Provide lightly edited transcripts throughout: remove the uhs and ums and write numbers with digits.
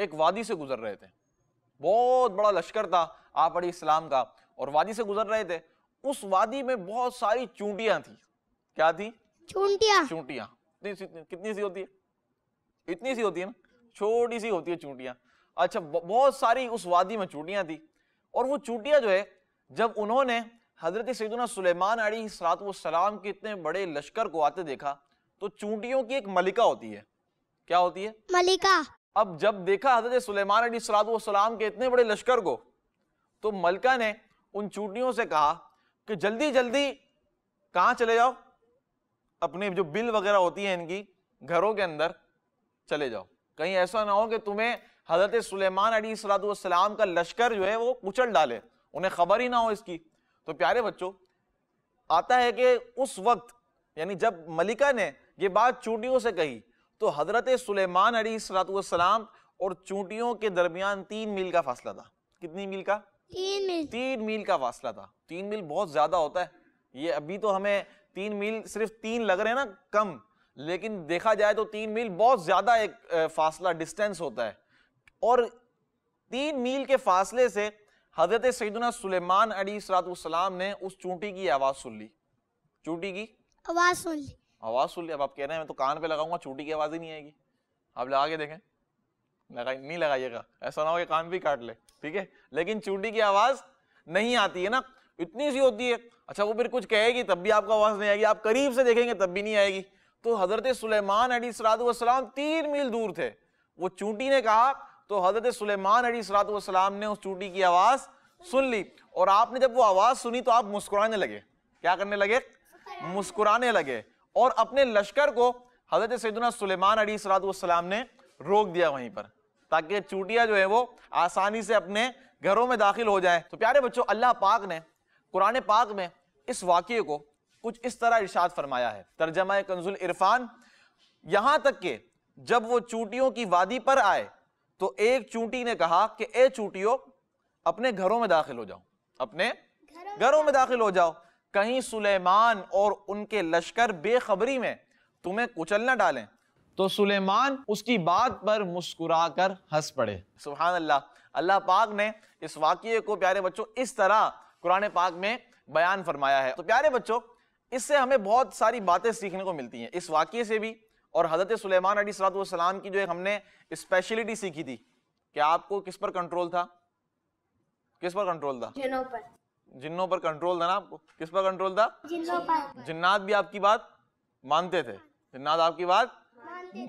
ایک وادی سے گزر رہے تھے، بہت بڑا لشکر تھا آپ علیہ السلام کا، اور وادی سے گزر رہے تھے. اس وادی میں بہت ساری چونٹیاں تھیں. کیا تھی؟ چونٹیاں. چونٹیاں. کتنی سی ہوتی ہے؟ اتنی سی ہوتی ہے نا، چھوٹی سی ہوتی ہے چونٹیاں. اچھا، بہت ساری اس وادی میں چونٹیاں تھی. اور وہ چونٹیاں جو ہے، جب انہوں نے حضرت سیدنا سلیمان علیہ السلام کے اتنے بڑے لشکر کو آتے دیکھا، تو چونٹیوں کی ایک ملکہ ہوتی ہے. کیا ہوتی ہے؟ ملکہ. اب جب دیکھا حضرت سلیمان علیہ السلام کے اتنے بڑے لشکر کو، تو ملکہ نے ان چونٹیوں سے کہا کہ جلدی جلدی کہاں چلے جاؤ، اپنے جو بل وغیرہ ہوتی ہیں ان کی گھروں کے اندر چلے جاؤ، کہیں ایسا نہ ہو کہ تمہیں حضرت سلیمان علیہ السلام کا لشکر جو ہے وہ کچل ڈالے، انہیں خبر ہی نہ ہو اس کی. تو پیارے بچوں، آتا ہے کہ اس وقت یعنی جب ملکہ نے یہ بات چونٹیوں سے کہی، تو حضرت سلیمان علیہ السلام اور چونٹیوں کے درمیان 3 میل کا فاصلہ تھا. کتنی میل کا؟ 3 میل. 3 میل کا فاصلہ تھا. 3 میل بہت زیادہ ہوتا ہے. یہ ابھی تو ہمیں 3 میل صرف 3 لگ رہے ہیں نا کم، لیکن دیکھا جائے تو 3 میل بہت زیادہ ایک فاصلہ ڈسٹینس ہوتا ہے. اور 3 میل کے فاصلے سے حضرت سیدنا سلیمان علیہ السلام نے اس چونٹی کی آواز سن لی. چونٹی کی آواز سن لی. آواز سن لی. اب آپ کہہ رہے ہیں میں تو کان پہ لگاؤں گا، چونٹی کی آواز ہی نہیں آئے گی. آپ لگا کے دیکھیں، نہیں لگائیے گا، ایسا نہ ہو کہ کان بھی کاٹ لے. ٹھیک ہے، لیکن چونٹی کی آواز نہیں آتی ہے نا، اتنی سی ہوتی ہے. اچھا، وہ پھر کچھ کہے گی تب بھی آپ کو آواز نہیں آئے گی، آپ قریب سے دیکھیں گے تب بھی نہیں آئے گی. تو حضرت سلیمان علیہ السلام 3 میل دور تھے. وہ چونٹی نے کہا تو حضرت سلیمان علیہ السلام نے اس چونٹی کی آواز سن لی. اور آپ نے جب وہ آواز سنی تو آپ مسکرانے لگے. کیا کرنے لگے؟ مسکرانے لگے. اور اپنے لشکر کو حضرت سیدنا سلیمان علیہ السلام نے روک دیا وہیں پر، تاکہ چونٹیاں جو ہے وہ آسانی سے اپنے گھروں میں داخل ہو جائیں. تو پیارے بچوں، اللہ پاک نے قرآن پاک میں اس واقعے کو کچھ اس طرح ارشاد فرمایا ہے. ترجمہ کنز العرفان، یہاں تک کہ جب وہ چونٹیوں کی وادی پر آئے تو ایک چونٹی نے کہا کہ اے چونٹیوں، اپنے گھروں میں داخل ہو جاؤ، اپنے گھروں میں داخل ہو جاؤ، کہیں سلیمان اور ان کے لشکر بے خبری میں تمہیں کچل نہ ڈالیں. تو سلیمان اس کی بات پر مسکرا کر ہنس پڑے. سبحان اللہ. اللہ پاک نے اس واقعے کو پیارے بچوں اس طرح قرآن پاک میں بیان فرمایا ہے. تو پیارے بچوں، اس سے ہمیں بہت ساری باتیں سیکھنے کو ملتی ہیں، اس واقعے سے بھی اور حضرت سلیمان علیہ السلام کی جو ہم نے اسپیشلٹی سیکھی تھی کہ آپ کو کس پر کنٹرول تھا؟ کس پر کنٹرول تھا؟ جنوں پر. جنوں پر کنٹرول تھا نا آپ کو. کس پر کنٹرول تھا؟ جنوں پر. جنات بھی آپ کی بات مانتے تھے، جنات آپ کی بات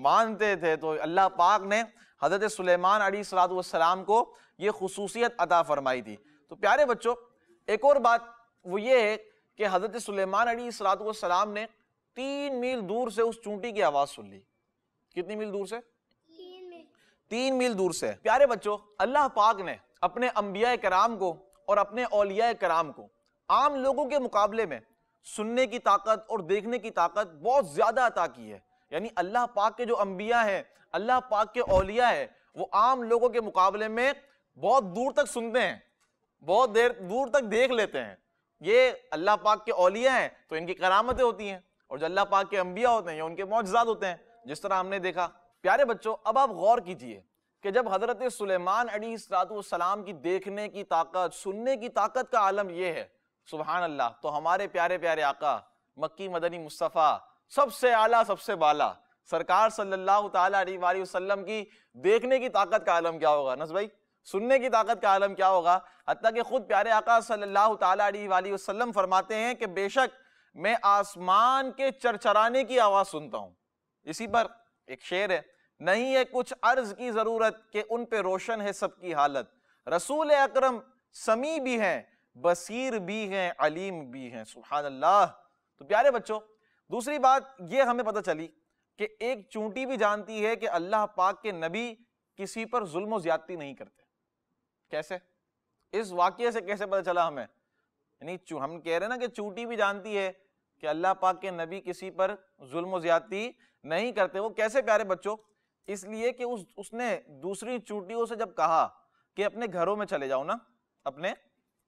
مانتے تھے. تو اللہ پاک نے حضرت سلیمان علیہ السلام کو یہ خصوصیت عطا فرمائی تھی. تو پیارے بچوں، ایک اور بات وہ یہ ہے کہ حضرت سلیمان علیہ السلام نے 3 میل دور سے اس چونٹی کی آواز سن لی. کتنی میل دور سے؟ 3 میل دور سے. پیارے بچوں، اللہ پاک نے اپنے انبیاء کرام کو اور اپنے اولیاء کرام کو عام لوگوں کے مقابلے میں سننے کی طاقت اور دیکھنے کی طاقت بہت زیادہ عطا کی ہے. یعنی اللہ پاک کے جو انبیاء ہیں، اللہ پاک کے اولیاء ہیں، وہ عام لوگوں کے مقابلے میں بہت دور تک سنتے ہیں، بہت دیر دور تک دیکھ لیتے ہیں. یہ اللہ پاک کے اولیاء ہیں تو ان کی کرامتیں ہوتی ہیں، اور جو اللہ پاک کے انبیاء ہوتے ہیں یہ ان کے معجزات ہوتے ہیں، جس طرح ہم نے دیکھا. پیارے بچوں، اب آپ غور کیجئے کہ جب حضرت سلیمان علیہ السلام کی دیکھنے کی طاقت، سننے کی طاقت کا عالم یہ ہے، سبحان اللہ، تو ہمارے پیارے پیارے آقا مکی مدنی مصطفیٰ سب سے اعلیٰ سب سے بالا سرکار صلی اللہ تعالیٰ علیہ وآلہ وسلم کی دیکھنے کی طاقت کا عالم کیا ہوگا نس بھائی؟ سننے کی طاقت کا عالم کیا ہوگا؟ حتیٰ کہ خود پیارے آقا صلی اللہ تعالیٰ علیہ وآلہ وسلم فرماتے ہیں کہ بے شک میں آسمان کے چرچرانے کی آواز سنتا ہوں. اسی پر ایک شعر ہے، نہیں ہے کچھ عرض کی ضرورت کہ ان پہ روشن ہے سب کی حالت، رسول اکرم سمیع بھی ہیں، بصیر بھی ہیں، علیم بھی ہیں. سبحان اللہ. تو پیارے بچوں، دوسری بات یہ ہمیں پتہ چلی کہ ایک چونٹی بھی جانتی ہے کہ اللہ پاک کے نبی کسی پر ظلم و زیادتی نہیں کرتے. کیسے؟ اس واقعے سے کیسے پتہ چلا ہمیں؟ یعنی ہم کہہ رہے ہیں نا کہ چونٹی بھی جانتی ہے کہ اللہ پاک کے نبی کسی پر ظلم و زیادتی نہیں کرتے. وہ کیسے پیارے بچوں؟ اس لیے کہ اس نے دوسری چونٹیوں سے جب کہا کہ اپنے گھروں میں چلے جاؤ نا، اپنے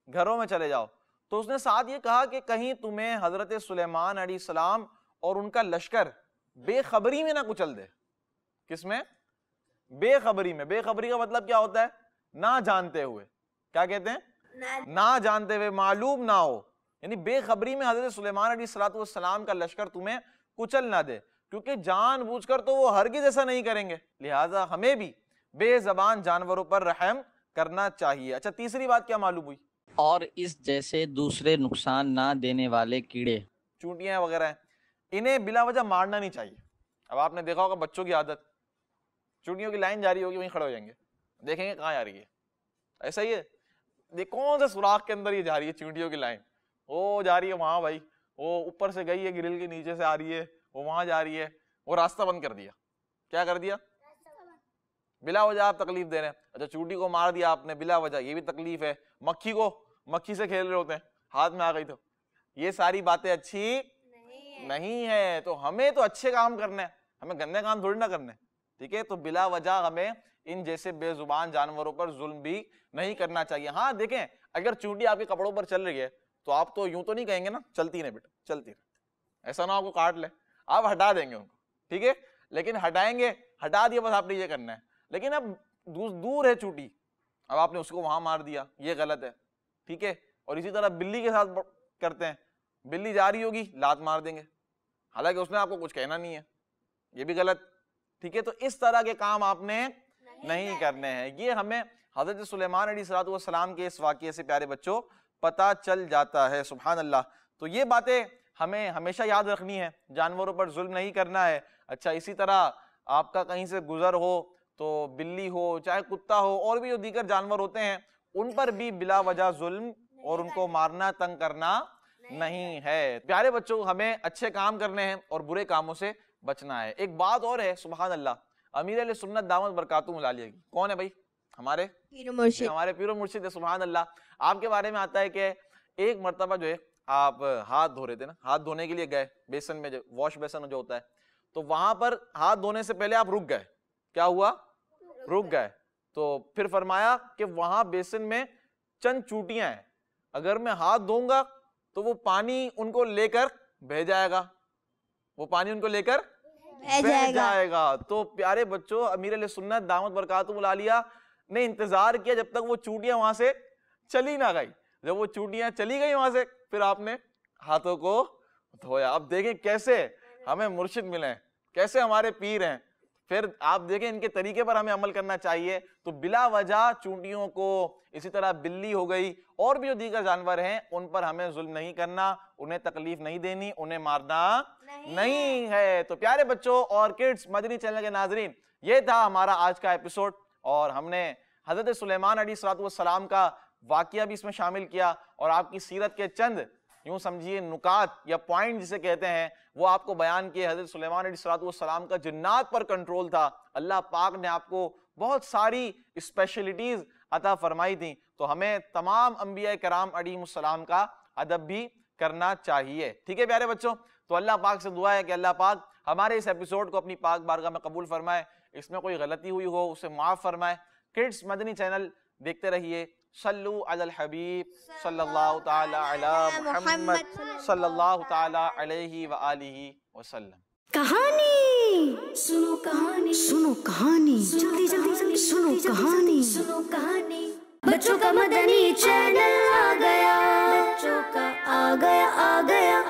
گھروں میں چلے جاؤ، تو اس نے ساتھ یہ کہا کہ کہیں تمہیں حضرت سلیمان علیہ السلام اور ان کا لشکر بے خبری میں نہ کچل دے. کس میں؟ بے خبری میں. بے خبری کا مطلب کیا ہوتا ہے؟ نہ جانتے ہوئے. کیا کہتے ہیں؟ نہ جانتے ہوئے, معلوم نہ ہو. یعنی بے خبری میں حضرت سلیمان علیہ السلام کا لشکر تمہیں کچل نہ دے, کیونکہ جان بوجھ کر تو وہ ہرگز ایسا نہیں کریں گے. لہٰذا ہمیں بھی بے زبان جانوروں پر رحم کرنا چاہیے. اچھا, تیسری بات کیا معلوم ہوئی؟ اور اس جیسے دوسرے نقصان نہ دینے والے کیڑے, چونٹیاں وغیرہ ہیں, انہیں بلا وجہ مارنا نہیں چاہیے. اب آپ نے دیکھا ہوگا بچوں کی عادت, چونٹیوں کی لائن جاری ہوگی وہیں کھڑے ہو جائیں گے, دیکھیں گے کہاں جا رہی ہے. ایسا ہی ہے, دیکھ کون سے سوراخ کے اندر یہ جا رہی ہے چونٹیوں کی لائن, وہ جا رہی ہے وہاں بھائی, وہ اوپر سے گئی ہے گرل کے نیچے سے آ رہی ہے, وہ وہاں جا رہی ہے, وہ راستہ بند کر دیا. کیا کر دیا؟ بلا وجہ آپ تکلیف دے رہے ہیں. اچھا, چونٹی کو مار دیا آپ نے بلا وجہ, یہ بھی تکلیف ہے. مکھی سے کھیل رہے ہوتے ہیں, ہاتھ میں آ گئی تو, یہ ساری باتیں اچھی نہیں ہے. تو ہمیں تو اچھے کام کرنے ہیں, ہمیں گندے کام تھوڑی نہ کرنے, ٹھیک ہے. تو بلا وجہ ہمیں ان جیسے بے زبان جانوروں پر ظلم بھی نہیں کرنا چاہیے. ہاں دیکھیں, اگر چونٹی آپ کے کپڑوں پر چل رہی ہے تو آپ تو یوں تو نہیں کہیں گے نا چلتی رہے بیٹا چلتی رہے, ایسا نہ آپ کو کاٹ لے, آپ ہٹا دیں گے ان کو, ٹھیک ہے. لیکن ہٹائیں گے, ہٹا دیا بس آپ نے یہ کرنا ہے. لیکن اب دور ہے چونٹی, اب آپ نے اس کو وہاں مار دیا, یہ غلط ہے, ٹھیک ہے. اور اسی طرح بلی کے ساتھ کرتے ہیں, بلی جا رہی ہوگی لات مار دیں گے, حالانکہ اس نے آپ کو کچھ کہنا نہیں ہے, یہ بھی غلط, ٹھیک ہے. تو اس طرح کے کام آپ نے نہیں کرنے ہیں. یہ ہمیں حضرت سلیمان علیہ السلام کے اس واقعے سے پیارے بچوں پتہ چل جاتا ہے. سبحان اللہ. تو یہ باتیں ہمیں ہمیشہ یاد رکھنی ہے, جانوروں پر ظلم نہیں کرنا ہے. اچھا, اسی طرح آپ کا کہیں سے گزر ہو تو بلی ہو چاہے کتا ہو اور بھی جو دیگر جانور ہوتے ہیں, ان پر بھی بلا وجہ ظلم اور ان کو مارنا تنگ کرنا نہیں ہے. پیارے بچوں, ہمیں اچھے کام کرنے ہیں اور برے کاموں سے بچنا ہے. ایک بات اور ہے, سبحان اللہ, امیر علیہ سنت دامت برکاتہم العالیہ کی, کون ہے بھائی؟ ہمارے پیر و مرشد. سبحان اللہ. آپ کے بارے میں آتا ہے کہ ایک مرتبہ جو ہے آپ ہاتھ دھو رہے تھے نا, ہاتھ دھونے کے لیے گئے بیسن میں, جو واش بیسن جو ہوتا ہے, تو وہاں پر ہاتھ دھونے سے پہلے آپ رک گئے. کیا ہوا؟ رک گئے. تو پھر فرمایا کہ وہاں بیسن میں چند چونٹیاں ہیں, اگر میں ہاتھ دھوں گا تو وہ پانی ان کو لے کر بہ جائے گا, وہ پانی ان کو لے کر بہ جائے گا. تو پیارے بچوں, امیر علیہ سنت دامت برکاتہم العالیہ نے انتظار کیا جب تک وہ چونٹیاں وہاں سے چلی نہ گئی. جب وہ چونٹیاں چلی گئی وہاں سے, پھر آپ نے ہاتھوں کو دھویا. اب دیکھیں کیسے ہمیں مرشد ملے ہیں, کیسے ہمارے پیر ہیں. پھر آپ دیکھیں ان کے طریقے پر ہمیں عمل کرنا چاہیے. تو بلا وجہ چونٹیوں کو, اسی طرح بلی ہو گئی اور بھی جو دیگر جانور ہیں, ان پر ہمیں ظلم نہیں کرنا, انہیں تکلیف نہیں دینی, انہیں مارنا نہیں ہے. تو پیارے بچوں اور کڈز مدنی چینل کے ناظرین, یہ تھا ہمارا آج کا ایپیسوڈ, اور ہم نے حضرت سلیمان علیہ السلام کا واقعہ بھی اس میں شامل کیا, اور آپ کی سیرت کے چند یوں سمجھیے نکات یا پوائنٹ جسے کہتے ہیں وہ آپ کو بیان کیے. حضرت سلیمان علیہ السلام کا جنات پر کنٹرول تھا, اللہ پاک نے آپ کو بہت ساری اسپیشلٹیز عطا فرمائی تھیں. تو ہمیں تمام انبیاء کرام علیہم السلام کا ادب بھی کرنا چاہیے, ٹھیک ہے پیارے بچوں. تو اللہ پاک سے دعا ہے کہ اللہ پاک ہمارے اس ایپیسوڈ کو اپنی پاک بارگاہ میں قبول فرمائے, اس میں کوئی غلطی ہوئی ہو اسے معاف فرمائے. کڈز مدنی چینل دیکھتے رہیے. صلو علی الحبیب صلی اللہ تعالی علی محمد صلی اللہ تعالی علیہ وآلہ وسلم. کہانی سنو, کہانی سنو, کہانی جلدی جلدی سنو, کہانی سنو, کہانی. بچوں کا مدنی چینل آ گیا, بچوں کا آ گیا, آ گیا.